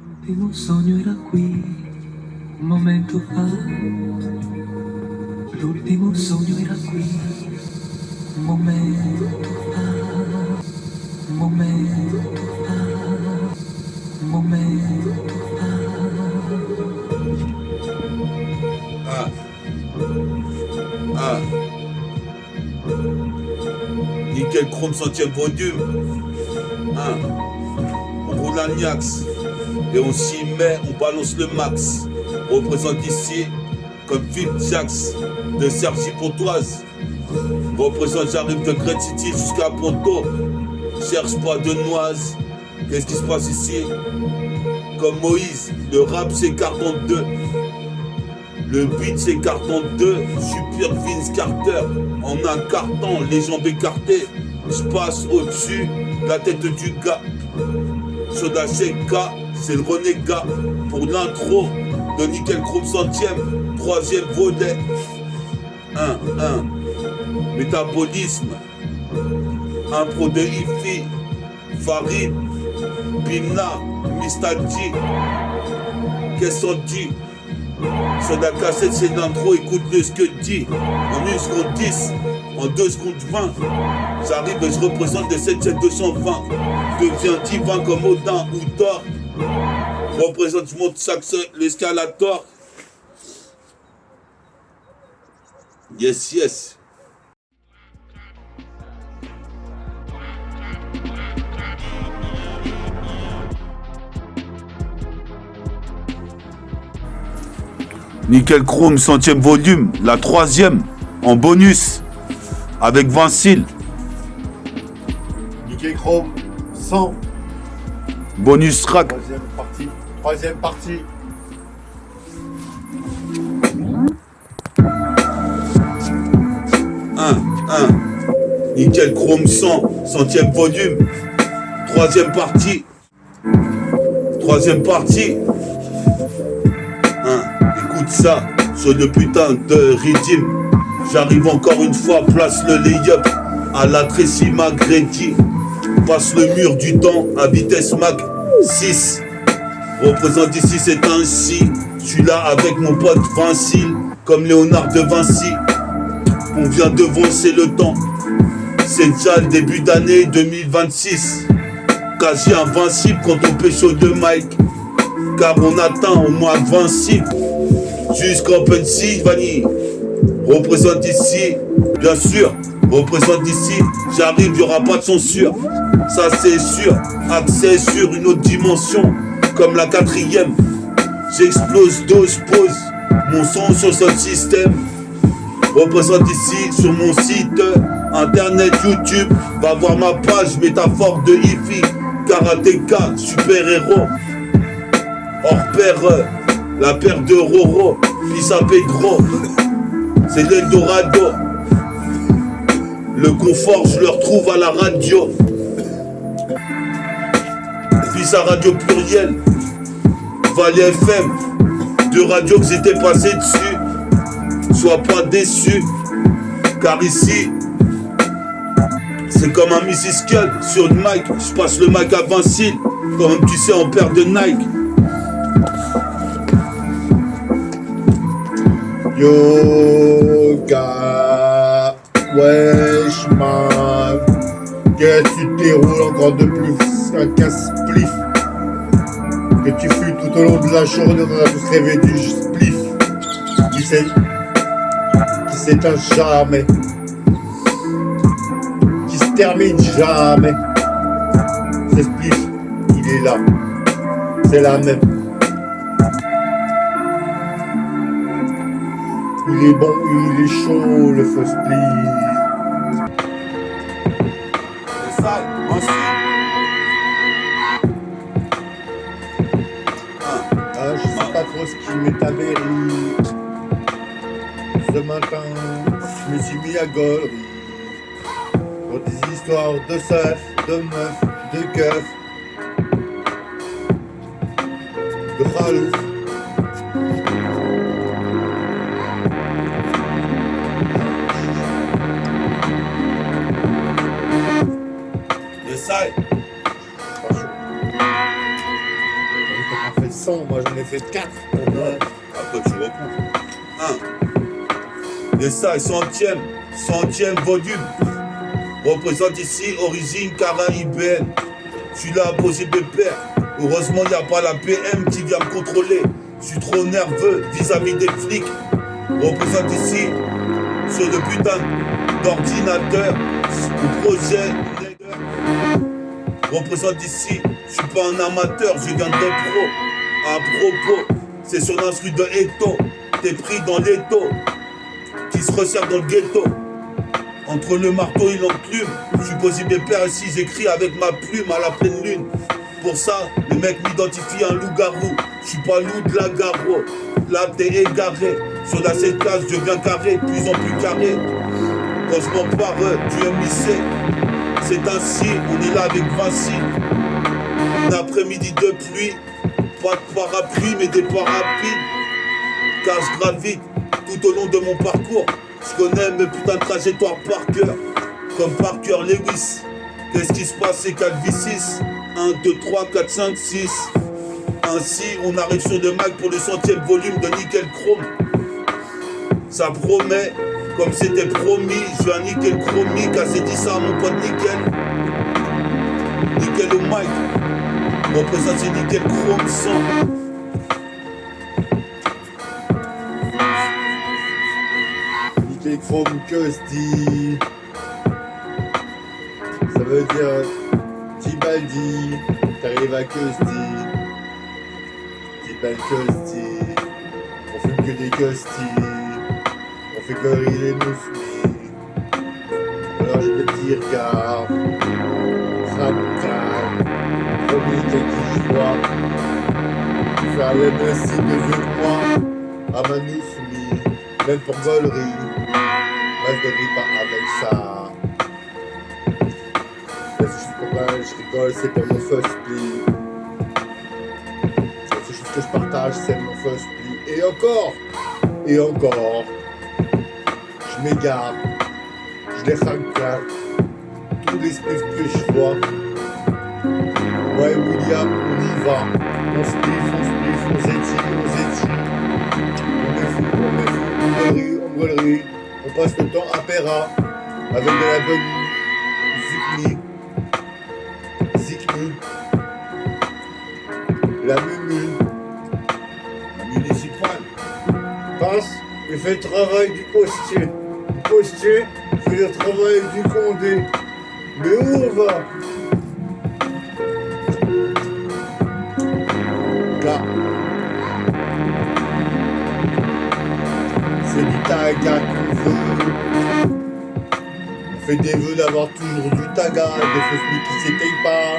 L'ultimo sogno era qui, un momento fa. L'ultimo sogno era qui, un momento fa. Un momento fa, un momento fa. Nickel Chrome 100e volume. On roule un Niax et on s'y met, on balance le max. On représente ici comme Phil Jax de Sergi Pontoise. On représente, j'arrive de Great City jusqu'à Ponto. Cherche pas de noise. Qu'est-ce qui se passe ici? Comme Moïse, le rap s'écarte en deux. Le beat s'écarte en deux. Super Vince Carter. En un carton, les jambes écartées. Je passe au-dessus la tête du gars. Soda Sheka, c'est le renégat. Pour l'intro de Nickel Chrome 100e, 3e volet. 1. Métabolisme. Impro de Ifi, Farid, Bina, Mistadji. Qu'est-ce qu'on dit? Sur la cassette, c'est l'intro, écoute-le ce que dit. En 1 seconde 10, en 2 secondes 20. J'arrive et je représente des 7-220. Deviens divin comme Odin ou Thor. Représente, je monte l'escalator. Yes. Nickel Chrome 100e volume, la 3e en bonus avec Vincile. Nickel Chrome 100. Bonus track. Troisième partie. Nickel Chrome 100, 100e volume. Troisième partie. Écoute ça, sur le putain de rythme. J'arrive encore une fois, place le lay-up à la Tracy McGrady. Passe le mur du temps à vitesse Mach 6. Représente ici, c'est ainsi. Je suis là avec mon pote Vincile, comme Léonard de Vinci. On vient devancer le temps. C'est déjà le début d'année 2026. Quasi invincible quand on pécho de Mike. Car on atteint au moins 20 cibles. Jusqu'en Pennsylvanie. Représente ici, bien sûr. Représente ici, j'arrive, il n'y aura pas de censure. Ça c'est sûr, accès sur une autre dimension. Comme la 4e. J'explose, dose, pose. Mon son sur ce système. Représente ici sur mon site internet YouTube. Va voir ma page métaphore de Ifi. Karatéka, super-héros. Hors pair, la paire de Roro. Pisa Pedro. C'est l'Eldorado. Le confort, je le retrouve à la radio. Pisa Radio pluriel. Valais FM. 2 radios que j'étais passé dessus. Sois pas déçu. Car ici, c'est comme un Mrs. Skull sur le mic. Je passe le mic à Vincile. Comme tu sais, en paire de Nike. Yoga, wesh man, qu'est-ce que tu déroules encore de plus qu'un spliff que tu fuis tout au long de la journée, on a tous rêvé du spliff qui s'éteint jamais, qui se termine jamais. Ce spliff, il est là, c'est la même. Il est bon, il est chaud, le faux split. C'est sale, ensuite. Je sais pas trop ce qui m'est avéré. Ce matin, je me suis mis à gaulerie. Pour des histoires de seufs, de meufs, de keufs, de khalouf. Le sale. fait 100, moi j'en ai fait 4. Après tu recomptes. 1. Et ça, centième volume. Représente ici origine caraïbéenne. Je suis là à poser pépère. Heureusement, il n'y a pas la PM qui vient me contrôler. Je suis trop nerveux vis-à-vis des flics. Représente ici sur le putain d'ordinateur. Le projet représente ici. Je suis pas un amateur, je viens de pro. À propos, c'est sur l'instru de Eto. T'es pris dans l'étau qui se resserre dans le ghetto. Entre le marteau et l'enclume, je suis posé des pères ici, j'écris avec ma plume à la pleine lune. Pour ça, les mecs m'identifient un loup-garou. Je suis pas loup de la garo. Là, t'es égaré. Sur la 7 case, je deviens carré, de plus en plus carré. Quand je m'empare du MIC, c'est ainsi, on est là avec Vinci. Un après-midi de pluie, pas de parapluie, mais des parapides. Car je gravite tout au long de mon parcours. Je connais mes putains de trajectoires par cœur, comme Parker Lewis. Qu'est-ce qui se passe, c'est Calvicis. 1, 2, 3, 4, 5, 6. Ainsi, on arrive sur le Mac pour le 100e volume de Nickel Chrome. Ça promet, comme c'était promis, je vais un Nickel Chromique, assez dit ça à mon pote Nickel. Nickel au mic, représente c'est Nickel Chrome 100. Nickel Chrome que se dit. Ça veut dire Tibaldi, t'arrives à que se dit. Tibal que se dit. On fume que des costis. On fait corriger les mousmis. Alors je te dis regarde. Radical. Premier qui je vois. Faire le messie de vieux que moi. À ma nousmi. Même pour Gollery. Moi je ne pas avec ça. C'est juste pour moi, je rigole, c'est pour mon first split. C'est juste que je partage, c'est mon first split. Et encore. Je m'égare. Je les rancale. Tous les spliffs que je vois. Ouais, William, on y va. On spliff, on zétille. On est fou, on gueulerie. On passe le temps à Pera. Avec de la bonne Zikni. La mumu. La municipale. Passe et fait le travail du postier. Le postier fait le travail du condé. Mais où on va? Là. C'est du taga qu'on veut. On fait des vœux d'avoir toujours du taga, des fausses qui s'éteignent pas,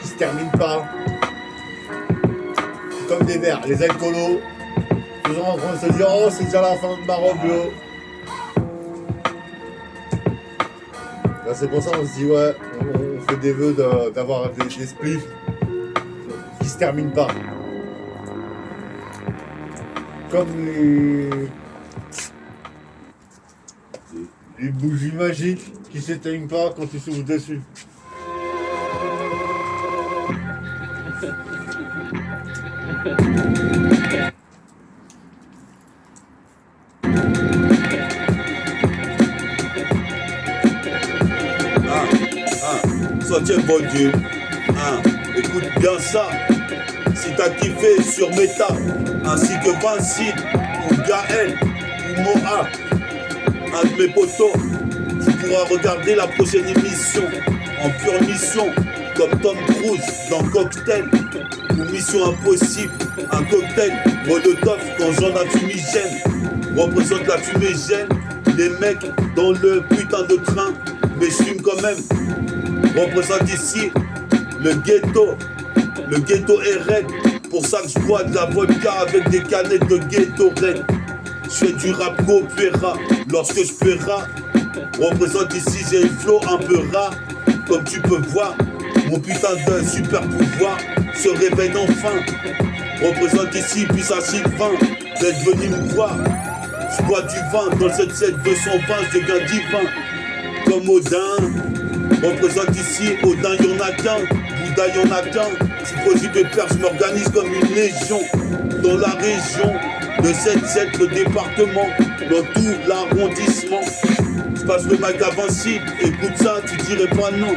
qui se terminent pas. C'est comme des verres, les alcoolos, toujours en train de se dire oh c'est déjà la fin de ma robio. Là c'est pour ça on se dit ouais, on fait des vœux d'avoir des spliffs qui se terminent pas. Comme les bougies magiques qui s'éteignent pas quand tu souffles dessus. Centième volume. Écoute bien ça. Si t'as kiffé sur Meta, ainsi que Vinci, ou Gaël, ou Moa, un de mes potos, tu pourras regarder la prochaine émission en pure mission, comme Tom Cruise dans Cocktail, ou Mission Impossible, un cocktail Molotov quand j'en ai fumigène, représente la fumée gêne, les mecs dans le putain de train, mais je fume quand même, représente ici le ghetto est raide, pour ça que je bois de la vodka avec des canettes de ghetto raide. Je fais du rap opéra, lorsque je paiera, représente ici j'ai un flow un peu rare, comme tu peux voir, mon putain de super pouvoir se réveille enfin, représente ici puis ça Sylvain, d'être venu me voir, je bois du vin, dans le 77 220 je deviens divin, comme Odin, représente ici, Odin y'en a qu'un, Bouddha y'en a qu'un, Si possible de perdre, je m'organise comme une légion dans la région de 7-7, le département, dans tout l'arrondissement. Je passe le mic à Vinci, écoute ça, tu dirais pas non.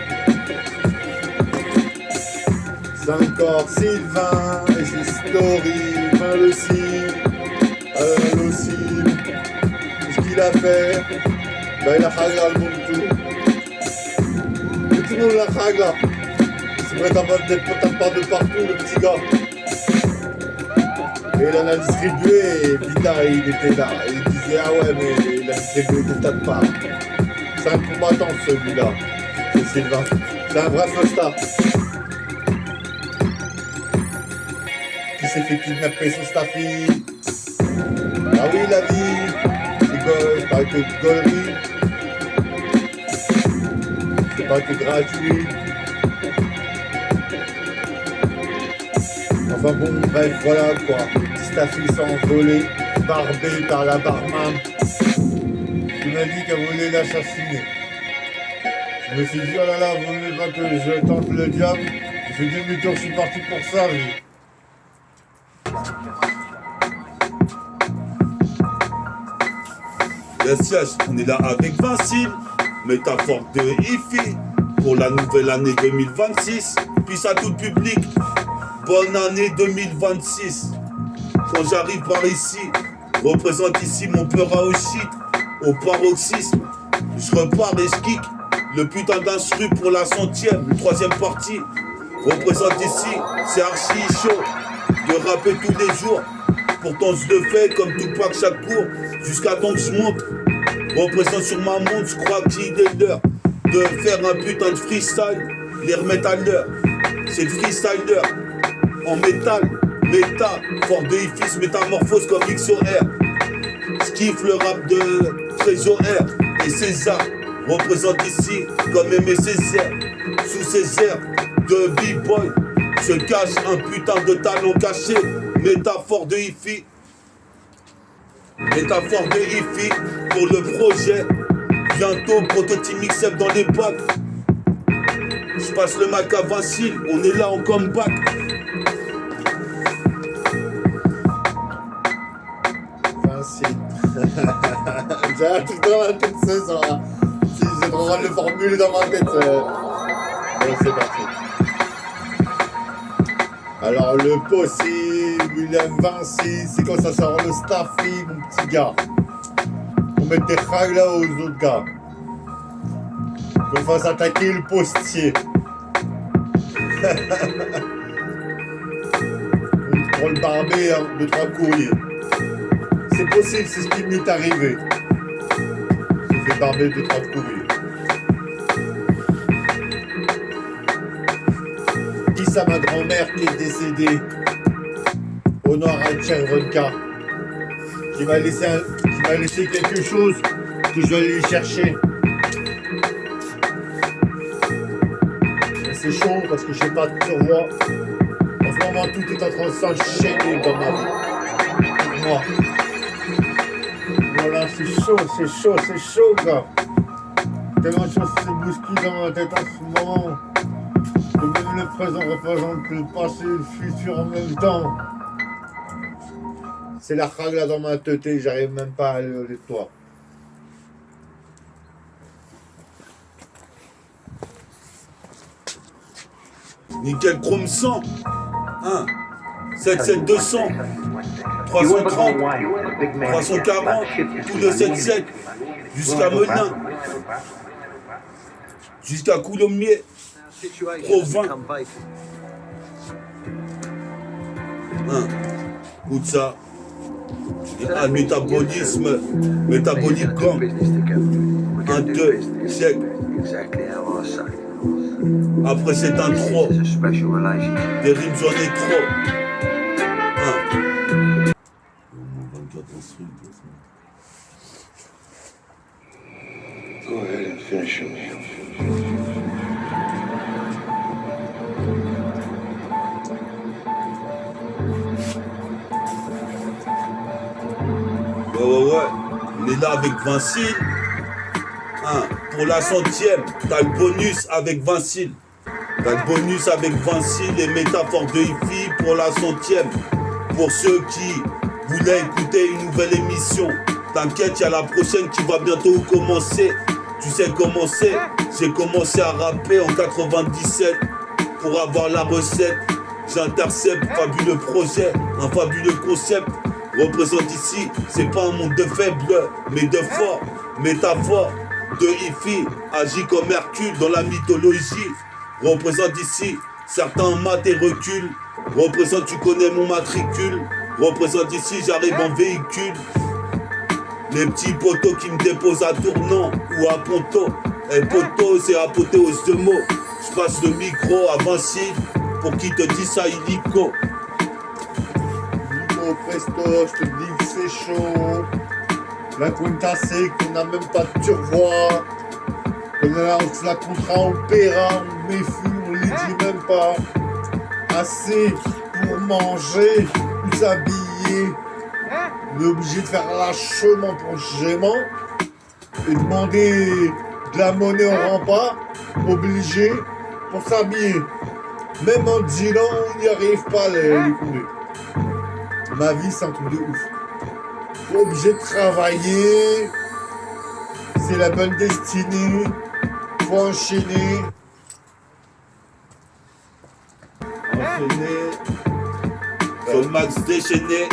C'est encore Sylvain et ses stories, Val aussi, ce qu'il a fait, ben il a khagla le monde tout. Et tout le monde l'a khagla. C'est vrai, t'as pas de partout, le petit gars. Et il en a distribué, et putain, il était là. Et il disait, ah ouais, mais il a distribué des tas de parts. C'est un combattant, celui-là. C'est Sylvain. C'est un vrai festa. Qui s'est fait kidnapper sur sa fille. Ah oui, la vie. C'est pas que gaulerie. C'est pas que gratuit. Enfin bon, bref, voilà quoi. Staffy s'est envolé, barbé par la barman. Il m'a dit qu'elle voulait l'assassiner. Je me suis dit, oh là là, vous voulez pas que je tente le diable. J'ai fait demi-tour, je suis parti pour ça, lui. Yes, on est là avec Vincile, métaphore de Ifi, pour la nouvelle année 2026. Puis à tout le public, bonne année 2026. Quand j'arrive par ici, représente ici mon peur à shit, au paroxysme. Je repars et je kick le putain d'instru pour la 100e, une 3e partie. Représente ici, c'est archi chaud de rapper tous les jours. Pourtant je le fais comme Tupac chaque cours, jusqu'à temps que je monte. Représente sur ma montre, je crois qu'il est l'heure de faire un putain de freestyle, les remettre à l'heure. C'est le freestyler en métal, méta, fort de Ifis, métamorphose comme XOR. Je kiffe le rap de Trésor R et César. Représente ici comme Aimé Césaire. Sous ces airs de B-boy se cache un putain de talent caché. Métaphore de Ifi. Métaphore de Ifi pour le projet. Bientôt prototype mix-up dans les bacs. Je passe le mic à Vincile, on est là en comeback. Vincile. J'ai un truc dans la tête ce soir. Si j'ai trop mal de formuler dans ma tête. Bon, c'est parti. Alors le possible, William Vinci, c'est quand ça sort le Staffy, mon petit gars. On met des raglas aux autres gars. Qu'on fasse attaquer le postier. On prend le barbé, hein, 2-3 courriers. C'est possible, c'est ce qui m'est arrivé. J'ai fait barber 2-3 courriers. Dis à ma grand-mère qui est décédée au nord à Tchervenka, qui m'a laissé quelque chose que je dois aller chercher. C'est chaud parce que je n'ai pas de roi. En ce moment, tout est en train de s'enchaîner dans ma vie. Pour moi. Voilà, c'est chaud, gars. Tellement de choses se bousculent dans ma tête en ce moment. Que même le présent représente le passé et le futur en même temps. C'est la ragla dans ma tête et j'arrive même pas à aller au toit. Nickel chrome 100, 1, 77200, 330, 340, tout de 77, jusqu'à Menin, jusqu'à Coulommiers, Pro 20. 1, écoute ça. Un métabolisme, métabolique gang. 1, 2, check. Après c'est un trop. Des rimes j'en ai trop. 1. Go ahead and finish him. Ouais. On est là avec Vincile. Pour la 100e, t'as le bonus avec Vincile. T'as le bonus avec Vinci, les métaphores de Ifi pour la 100e. Pour ceux qui voulaient écouter une nouvelle émission, t'inquiète, y'a la prochaine qui va bientôt commencer. Tu sais comment c'est, j'ai commencé à rapper en 97 pour avoir la recette. J'intercepte, fabuleux projet, un fabuleux concept. Représente ici, c'est pas un monde de faibles, mais de forts. Métaphore de Ifi, agit comme Hercule dans la mythologie. Représente ici, certains matent et reculent. Représente, tu connais mon matricule. Représente ici, j'arrive en véhicule. Les petits poteaux qui me déposent à Tournant ou à Ponto. Et poteau, c'est apothéose de mots. Je passe le micro à Vinci pour qu'il te dise ça illico. Nico Presto, je te dis que c'est chaud. La Quinta c'est qu'on n'a même pas de turbois. On lance la contrat opéra, on méfie, on les dit même pas. Assez pour manger, ou s'habiller. On est obligé de faire lâchement pour gaiement et demander de la monnaie au rempart, obligé pour s'habiller. Même en disant, on n'y arrive pas les courir. Ma vie, c'est un truc de ouf. Obligé de travailler, c'est la bonne destinée, faut enchaîner. Sur le max déchaîné.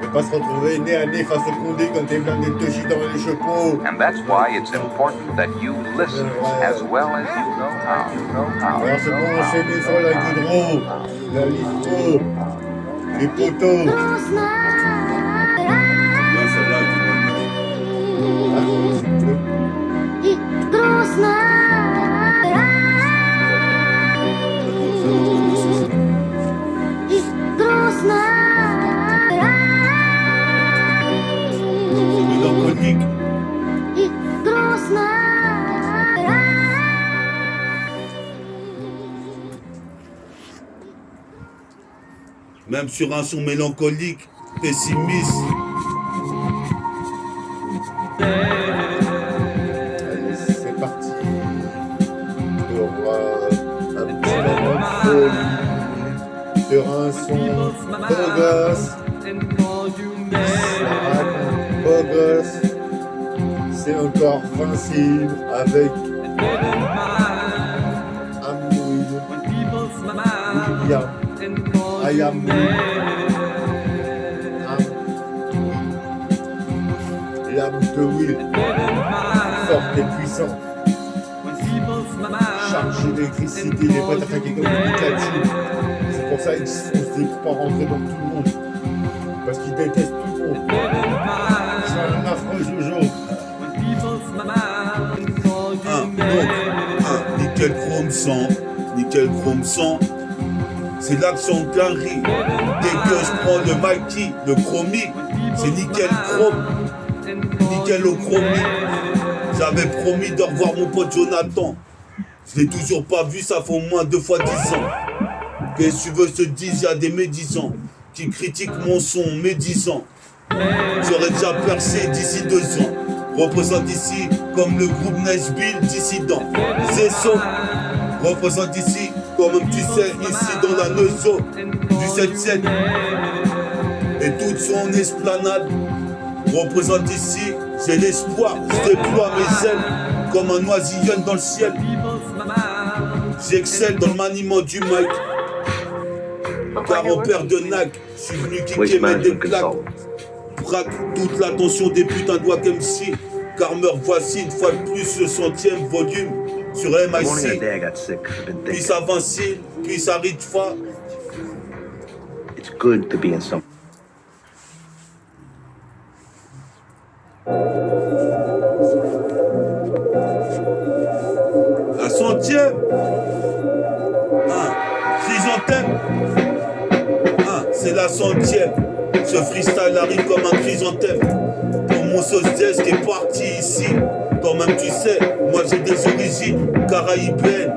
Ne pas se retrouver nez à nez face au Condé quand t'es blindé de touchy dans les chapeaux. And that's why it's important that you listen as well as you know how. Alors c'est pour enchaîner sur la goudreau, la litro, les poteaux. Bien celle-là, mélancolique. Même sur un son mélancolique, pessimiste. Allez, c'est parti. On va un petit moment de folie sur un son beau gosse. Ça raconte beau gosse. C'est encore Vinci avec Amouille, William, Ayamou, l'âme de Will, forte et puissante, chargée d'électricité, il est prêt à attaquer comme une Pikachu. C'est pour ça qu'il se fonce des coups à rentrer dans tout le monde, parce qu'il déteste tout le monde. C'est un affreux Jojo. Nickel chrome 100, nickel chrome 100. C'est l'action plein riz. Dès que je prends le Mikey, le chromie, c'est nickel chrome. Nickel au chromie. J'avais promis de revoir mon pote Jonathan. Je l'ai toujours pas vu, ça fait au moins 2 fois 10 ans. Qu'est-ce que tu veux se disent, y a des médisants qui critiquent mon son médisant. J'aurais déjà percé d'ici 2 ans. Représente ici comme le groupe Nashville dissident. Zesso représente ici comme tu sais ici dans la Neuzo du 7-7 et toute son esplanade. Représente ici, j'ai l'espoir, je déploie mes ailes comme un oisillon dans le ciel. J'excelle dans le maniement du mic. Car en père de Nag, je suis venu kicker mettre des claques. Braque toute l'attention des putains de Wack MC. Car meurt voici une fois de plus le 100e volume sur MIC. Puis à Vinci, puis à Ritfa. It's good to be in some. La 100e. Chrysanthème. C'est la 100e. Ce freestyle arrive comme un chrysanthème. Pour mon sauce jazz qui est parti ici. Quand même tu sais, moi j'ai des origines caraïbéennes,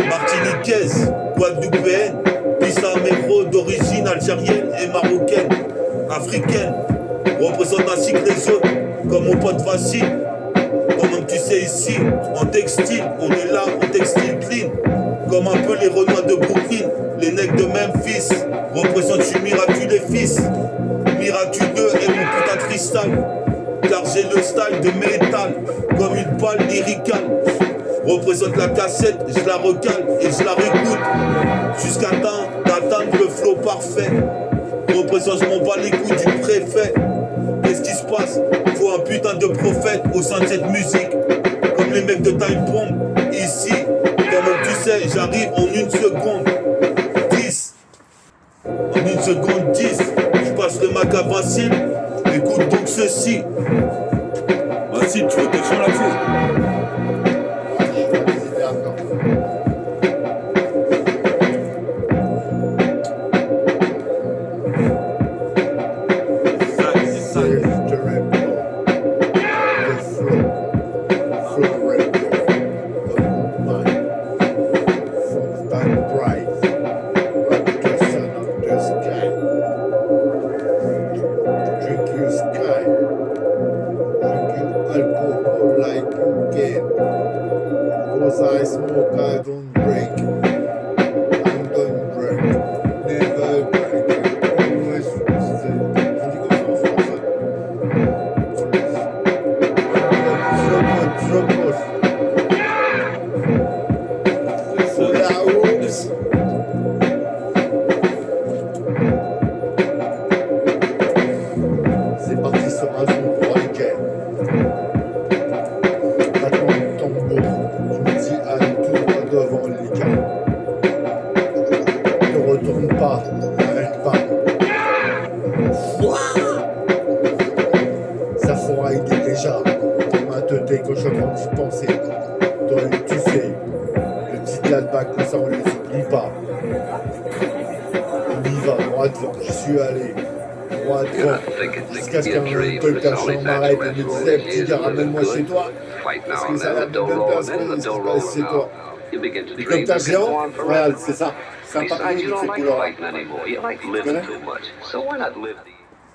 martiniquaises, guadeloupéennes. Puis ça mes pros d'origine algérienne et marocaine, africaine. Représente ainsi que les autres, comme mon pote Vinci. Quand même tu sais ici, en textile, on est là en textile clean. Représente la cassette, je la recale et je la réécoute. Jusqu'à temps d'atteindre le flow parfait. Représente, je m'en bats les couilles du préfet. Qu'est-ce qui se passe? Faut un putain de prophète au sein de cette musique. Comme les mecs de Time Bomb. Ici, comme tu sais, j'arrive en 1 seconde 10. En 1 seconde 10. Je passe le Mac à Vincile. Écoute donc ceci. Vincile, tu veux quelque chose là-dessus? I smoke, I don't break. I don't break. Never break. Always stay. On dit comme ça en français. La oups. C'est parti sur un son pour lequel. Battement de tambour. Devant les gars. Ne retourne pas, n'arrête pas. Ça fera aider déjà. Ma tête quand je suis en train d'y penser. Toi, tu sais, le petit lalbac comme ça, on les oublie pas. On y va, droit devant, j'y suis allé. Droit devant. Jusqu'à ce qu'un champ m'arrête et me disait, petit gars, ramène-moi chez toi. Parce que ça va de même place que ce qui se passe chez toi. Et comme t'as géant, regarde, c'est ça. C'est un papillon de ces couleurs-là. Tu connais?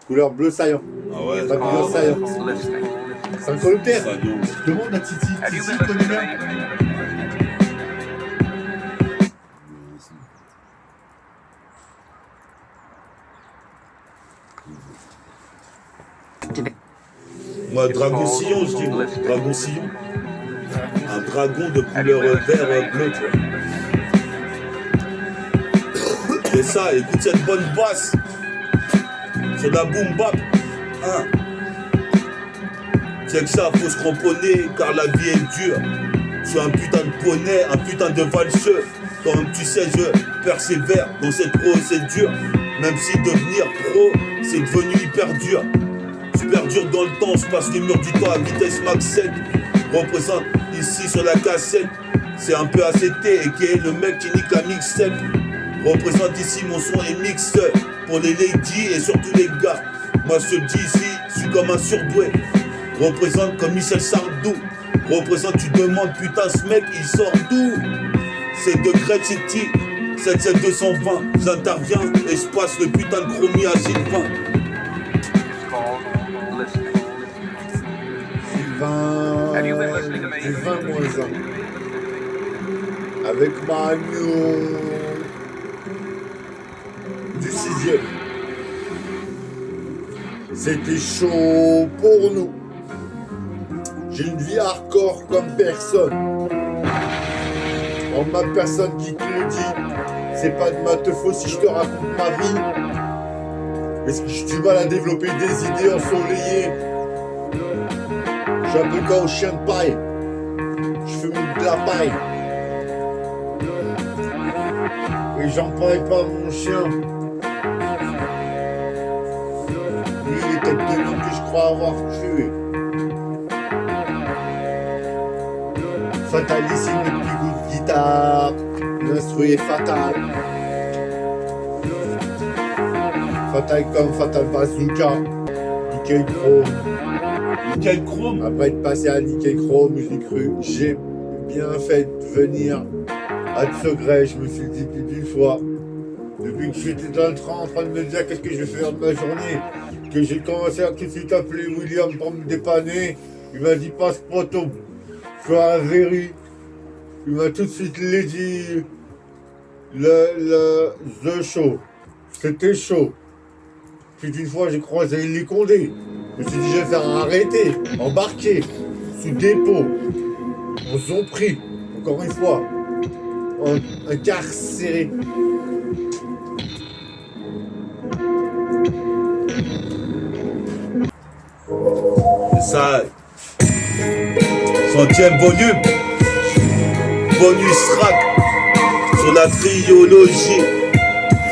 Couleur bleu saillant. Ah ouais. Papillon saillant. C'est un coloptère. Demande à Titi. Titi connaît bien. Moi, dragon sillon, je dis. Dragon sillon. Un dragon de couleur vert bleu, tu vois. Et ça, écoute cette bonne basse. C'est de la boom bap. Hein. C'est que ça, faut se cramponner car la vie est dure. Je suis un putain de poney, un putain de valseux. Comme tu sais, je persévère dans cette procédure. Même si devenir pro, c'est devenu hyper dur. Super dur dans le temps, je passe les murs du temps à vitesse max 7. Représente ici sur la cassette. C'est un peu ACT et qui est le mec qui nique la mixtape. Représente ici mon son est mix pour les ladies et surtout les gars. Moi je te dis ici, je suis comme un surdoué. Représente comme Michel Sardou. Représente, tu demandes putain ce mec il sort d'où? C'est de Great City 77220. J'interviens et je passe le putain de chromie à Sylvain. Du 20 moins 1. Avec Manu du 6e. C'était chaud pour nous. J'ai une vie hardcore comme personne. En ma personne qui te le dit, c'est pas de ma teuf si je te raconte ma vie. Est-ce que j'ai du mal à développer des idées ensoleillées? Je suis un peu comme un chien de paille. Je fume de la paille. Et j'en parle pas mon chien. Lui, il est peut-être de l'homme que je crois avoir tué. Fatalissime, le plus goût de guitare. L'instru est fatal. Fatal comme Fatal Bazooka. Nickel Chrome. Nickel Chrome. Après être passé à Nickel Chrome, j'ai cru. J'ai bien fait de venir à Tsegré. Je me suis dit plus d'une fois. Depuis que j'étais dans le train en train de me dire qu'est-ce que je vais faire de ma journée, que j'ai commencé à tout de suite appeler William pour me dépanner. Il m'a dit passe poteau. Je suis à la verrue. Il m'a tout de suite dit the show. C'était chaud. Puis d'une fois j'ai croisé les Condés. Je me suis dit je vais faire arrêter, embarquer, sous dépôt. On s'en pris. encore une fois, incarcéré. Ça, 100e volume, bonus track sur la triologie,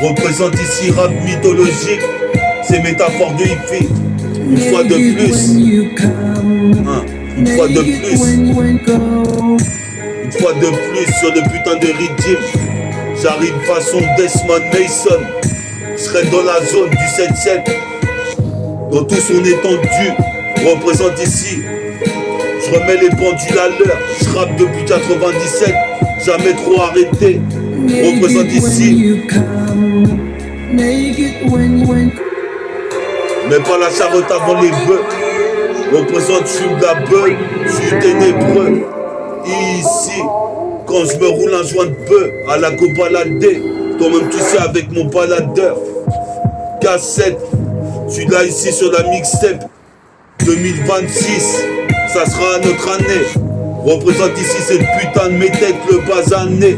représente ici rap mythologique, c'est métaphore de hippie, une fois de plus, une fois de plus, une fois de plus sur le putain de rythme, j'arrive façon Desmond Mason, je serai dans la zone du 7-7, dans tout son étendue, représente ici. Je remets les pendules à l'heure, je rappe depuis 97, jamais trop arrêté. Représente ici. Mais pas la charrette avant les bœufs. Représente, je suis de la bœuf, je suis ténébreux. Ici, quand je me roule un joint de bœuf à la cobaladée, toi-même tu sais avec mon baladeur. Cassette, je suis là ici sur la mixtape. 2026, ça sera notre année. Représente ici cette putain de métèque, le basané.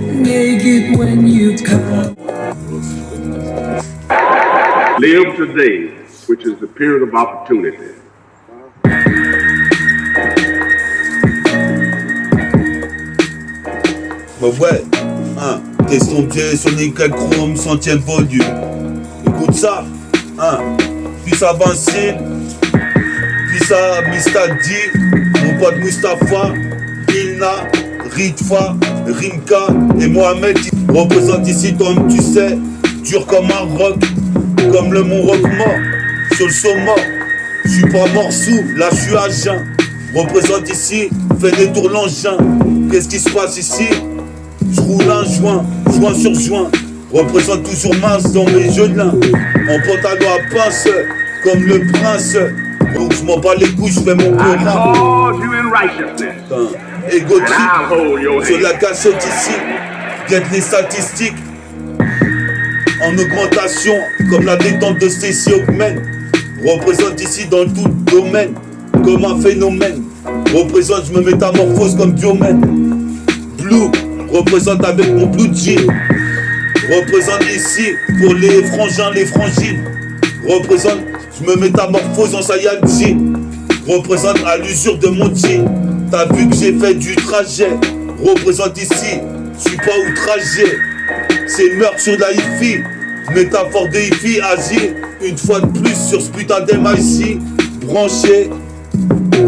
Live today, which is the period of opportunity. Bah ouais, question pied sur nickel chrome, 100e volume. Écoute ça, puis ça Vincile. Puis ça, Mistadi, mon pote Mustapha, Ilna, Ritfa, Rimka et Mohamed qui représentent ici, toi-même tu sais, dur comme un roc, comme le mont Roquemort, sur le sommet. Je suis pas mort sous, là je suis à jeun. Représente ici, fais des tours l'engin. Qu'est-ce qui se passe ici? Je roule un joint, joint sur joint. Représente toujours mince dans mes gelins. En pantalon à pince, comme le prince. Donc je m'en bats les couilles, je fais mon programme. Ego trip, sur la cassette ici, guette les statistiques. En augmentation, comme la détente de Stacy Oakman. Représente ici dans tout domaine, comme un phénomène. Représente, je me métamorphose comme Diomène. Blue, représente avec mon blue jean. Représente ici pour les frangins, les frangines. Représente, je me métamorphose en Saiyajin. Représente à l'usure de mon jean. T'as vu que j'ai fait du trajet. Représente ici, je suis pas outragé. C'est meurtre sur la hi-fi. Métaphore de hi-fi, agir une fois de plus sur ce putain d'MIC. Branché.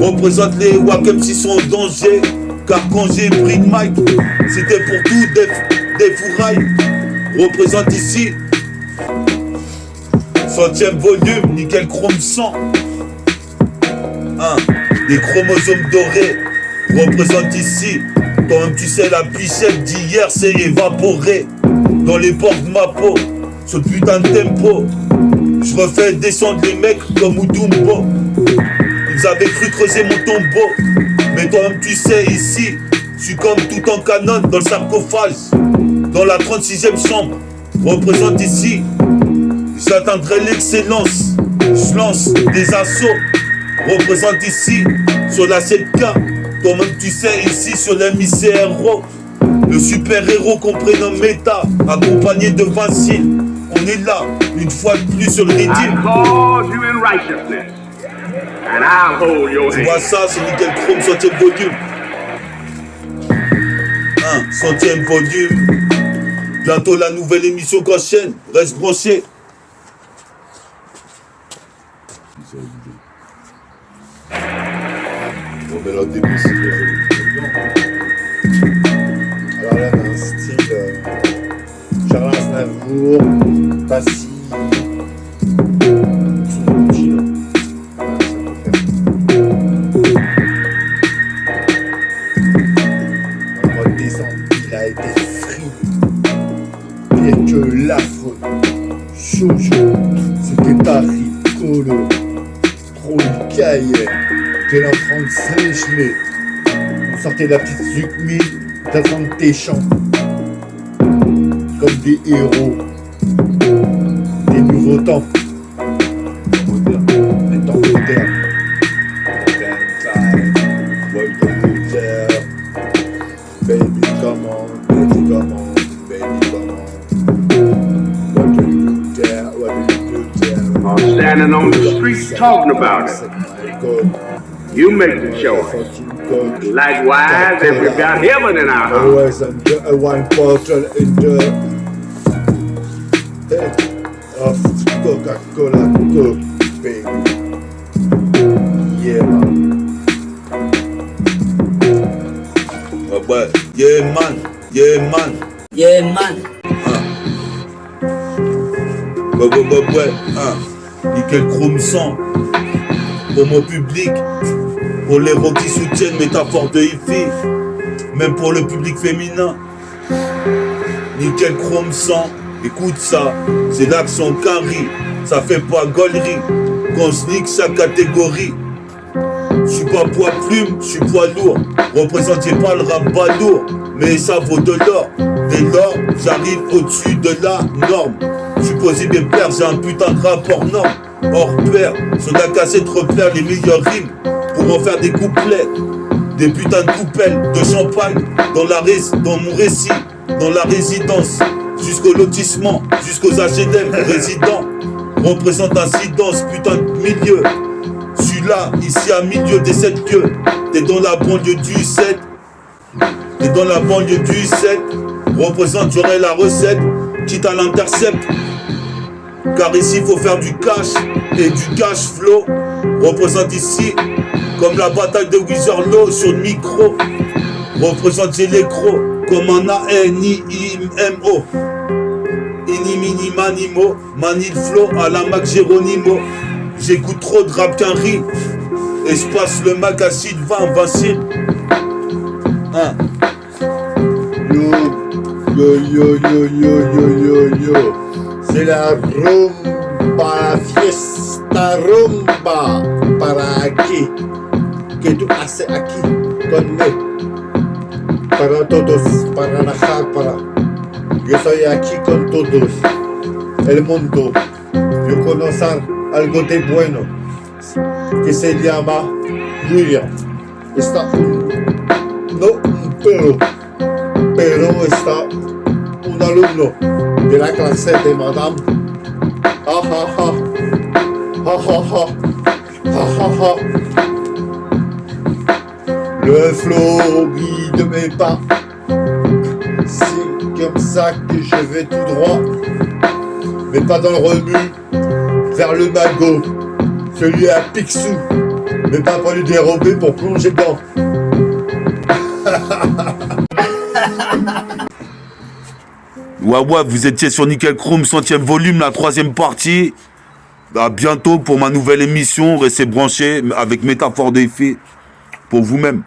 Représente les Wakem s'ils sont en danger. Car quand j'ai pris de mic, c'était pour tout des fourrailles. Représente ici 100e volume, nickel chrome 100. Des chromosomes dorés. Représente ici. Toi-même tu sais la pichette d'hier s'est évaporée. Dans les portes de ma peau. Ce putain de tempo. Je refais descendre les mecs comme Udumbo. Ils avaient cru creuser mon tombeau. Mais toi-même tu sais ici, je suis comme tout en canon dans le sarcophage. Dans la 36e chambre, représente ici. J'atteindrai l'excellence. Je lance des assauts. Représente ici sur la 7K. Toi-même tu sais ici sur l'MICRO. Le super-héros qu'on prénomme Méta, accompagné de Vincile. On est là, une fois de plus sur le rythme. Tu vois ça, c'est nickel chrome, 100e volume. 100e volume. Bientôt la nouvelle émission qu'enchaîne. Reste branché. Alors là, on a un style Charles Aznavour, Passy, il a été free, pire que l'affreux, Jojo, c'était pas rigolo, trop le cahier, t'es là en train de s'écheler, on sortait la petite Zucmi, d'attendre tes chants, comme des héros, des nouveaux temps, des temps modernes. Baby, standing on the street talking about it. You make the choice. Likewise, if we've got heaven in our heart. Always one bottle in the of Coca-Cola Coke, baby. Yeah, man. Ouais, yeah man, yeah man. Yeah, man. Ouais, nickel chrome 100. Pour mon public, pour les rocs qui soutiennent métaphore de hi-fi, même pour le public féminin. Nickel chrome 100, écoute ça, c'est l'accent carré, ça fait pas gaulerie, qu'on se nique sa catégorie. J'suis pas poids plume, j'suis poids lourd, représentez pas le rap balourd, mais ça vaut de l'or. Dès lors, j'arrive au-dessus de la norme. J'suis posé mes pères, j'ai un putain de rapport norme. Hors pair, sur la cassette repère les meilleures rimes pour en faire des couplets. Des putains de coupelles de champagne dans mon récit, dans la résidence, jusqu'au lotissement, jusqu'aux HLM résidents. Représente incidence, putain de milieu. J'suis là, ici à milieu des 7 lieux. T'es dans la banlieue du 7. T'es dans la banlieue du 7. Représente, j'aurai la recette, quitte à l'intercept. Car ici faut faire du cash et du cash flow. Représente ici comme la bataille de Wizerlo sur le micro. Représente j'ai l'écro comme un A-N-I-M-O. Ini mini manimo, manil flow à la Mac Geronimo. J'écoute trop de rap qu'un riz. Et je passe le Mac à Sylvain Vincile. Yo. C'est la rumba, la fiesta rumba. Para aquí. Que tú haces aquí conmigo. Para todos, para la para. Yo soy aquí con todos. El mundo. Yo conocer algo de bueno. Que se llama William. Está no un pero está un alumno de la clase de Madame. Le flow guide mes pas. C'est comme ça que je vais tout droit, mais pas dans le remue, vers le magot, celui à Picsou, mais pas pour lui dérober pour plonger dedans. Ouais, vous étiez sur Nickel Chrome, 100e volume, la 3e partie. À bientôt pour ma nouvelle émission. Restez branchés avec Métaphore des faits pour vous-même.